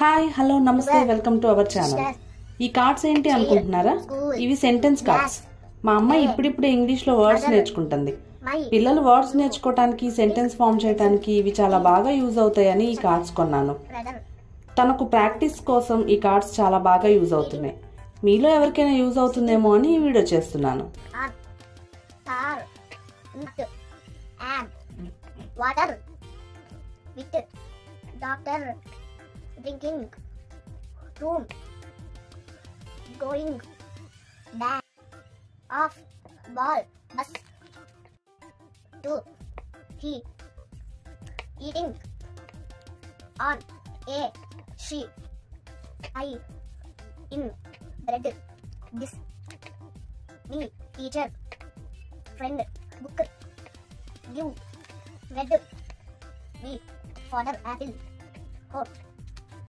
Hi hello నమస్తే welcome to our channel. ఈ cards ఏంటి అనుకుంటున్నారా? ఇవి సెంటెన్స్ కార్డ్స్. మా అమ్మాయి ఇప్పుడిప్పుడే ఇంగ్లీష్ లో వర్డ్స్ నేర్చుకుంటుంది. పిల్లలు వర్డ్స్ నేర్చుకోవడానికి, సెంటెన్స్ ఫామ్ చేయడానికి ఇవి చాలా బాగా యూజ్ అవుతాయని ఈ కార్డ్స్ కొన్నాను. తనకు ప్రాక్టీస్ కోసం ఈ కార్డ్స్ చాలా బాగా యూజ్ అవుతున్నాయి. మీలో ఎవరికైనా యూజ్ అవుతుందేమో అని ఈ వీడియో చేస్తున్నాను. Drinking, room, going, back, off, ball, bus, to, he, eating, on, a, she, I, in, bread, this, me, teacher, friend, book, give, red, me, father, apple, hope.